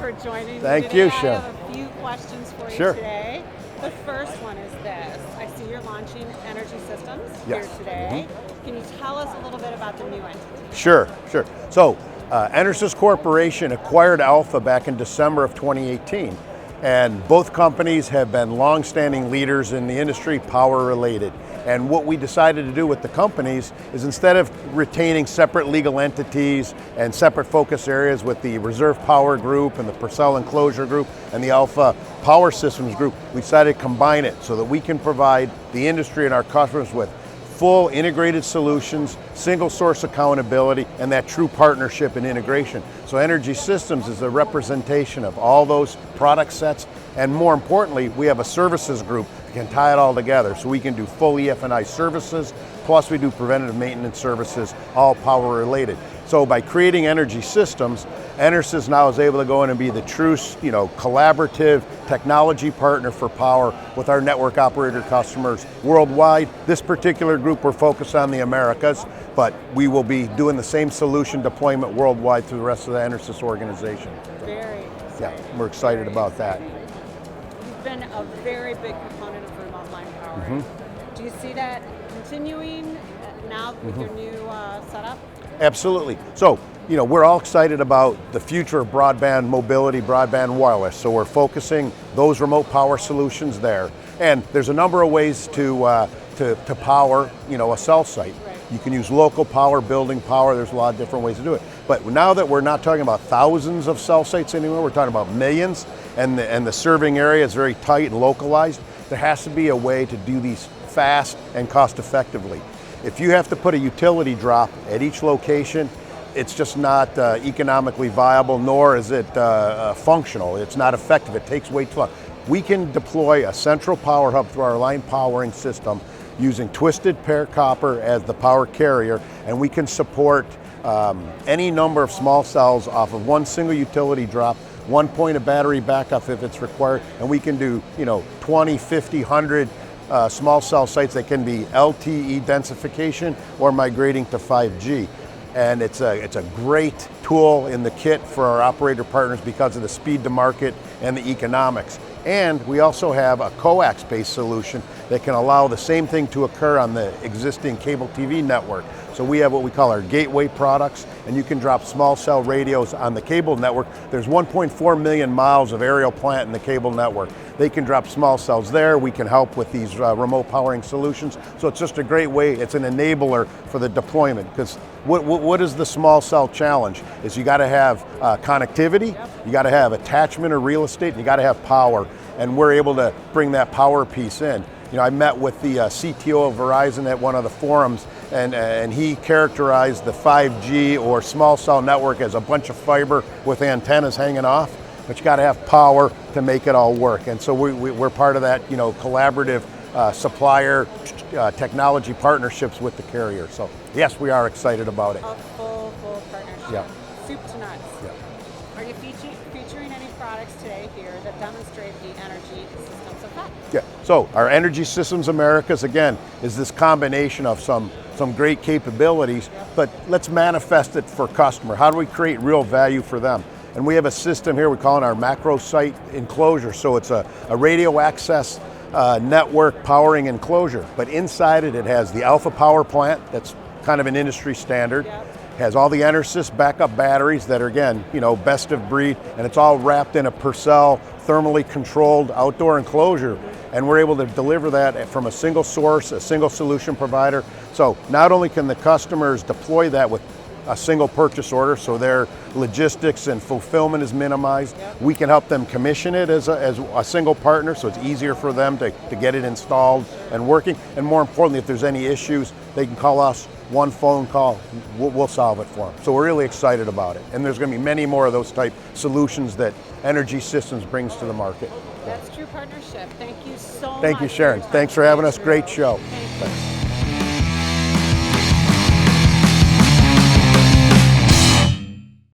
for joining me Thank you, Sharon. I have a few questions for you Sure. today. The first one is this. I see you're launching EnerSys here today. Can you tell us a little bit about the new entity? Sure. So, EnerSys Corporation acquired Alpha back in December of 2018. And both companies have been long-standing leaders in the industry, power related. And what we decided to do with the companies is instead of retaining separate legal entities and separate focus areas with the Reserve Power Group and the Purcell Enclosure Group and the Alpha Power Systems Group, we decided to combine it so that we can provide the industry and our customers with full integrated solutions, single source accountability, and that true partnership and integration. So Energy Systems is a representation of all those product sets, and more importantly, we have a services group that can tie it all together. So we can do full EF&I services, plus we do preventative maintenance services, all power related. So by creating Energy Systems, EnerSys now is able to go in and be the true, collaborative technology partner for power with our network operator customers worldwide. This particular group, we're focused on the Americas, but we will be doing the same solution deployment worldwide through the rest of the EnerSys organization. Very exciting. Yeah, we're excited about that. You've been a very big component of remote line power. Do you see that continuing now with your new setup? Absolutely. So, we're all excited about the future of broadband mobility, broadband wireless. So we're focusing those remote power solutions there. And there's a number of ways to power, a cell site. Right. You can use local power, building power. There's a lot of different ways to do it. But now that we're not talking about thousands of cell sites anymore, we're talking about millions, and the serving area is very tight and localized. There has to be a way to do these fast and cost effectively. If you have to put a utility drop at each location, it's just not economically viable, nor is it functional. It's not effective. It takes way too long. We can deploy a central power hub through our line powering system using twisted pair copper as the power carrier, and we can support any number of small cells off of one single utility drop, one point of battery backup if it's required, and we can do 20, 50, 100 small cell sites that can be LTE densification or migrating to 5G. And it's a great tool in the kit for our operator partners because of the speed to market and the economics. And we also have a coax-based solution that can allow the same thing to occur on the existing cable TV network. So we have what we call our gateway products, and you can drop small cell radios on the cable network. There's 1.4 million miles of aerial plant in the cable network. They can drop small cells there. We can help with these remote powering solutions. So it's just a great way, it's an enabler for the deployment, because what is the small cell challenge? Is you got to have connectivity, you got to have attachment or real estate, and you got to have power. And we're able to bring that power piece in. I met with the CTO of Verizon at one of the forums, and he characterized the 5G or small cell network as a bunch of fiber with antennas hanging off, but you got to have power to make it all work. And so we're part of that, collaborative supplier technology partnerships with the carrier. So yes, we are excited about it. A full partnership. Yeah. Soup to nuts. Yeah. Are you featuring any products today here that demonstrate the Energy Systems effect? Yeah, so our Energy Systems Americas, again, is this combination of some great capabilities, but let's manifest it for customer. How do we create real value for them? And we have a system here, we call it our macro site enclosure. So it's a radio access network powering enclosure, but inside it has the Alpha power plant, that's kind of an industry standard. Yep. Has all the EnerSys backup batteries that are, again, best of breed, and it's all wrapped in a Purcell thermally controlled outdoor enclosure, and we're able to deliver that from a single source, a single solution provider. So not only can the customers deploy that with a single purchase order, so their logistics and fulfillment is minimized. Yep. We can help them commission it as a single partner, so it's easier for them to get it installed and working. And more importantly, if there's any issues, they can call us, one phone call, we'll solve it for them. So we're really excited about it. And there's going to be many more of those type solutions that Energy Systems brings to the market. That's true partnership. Thank you so much. Thank you, Sharon. Thanks for having us. Great show. Thank you. Thanks.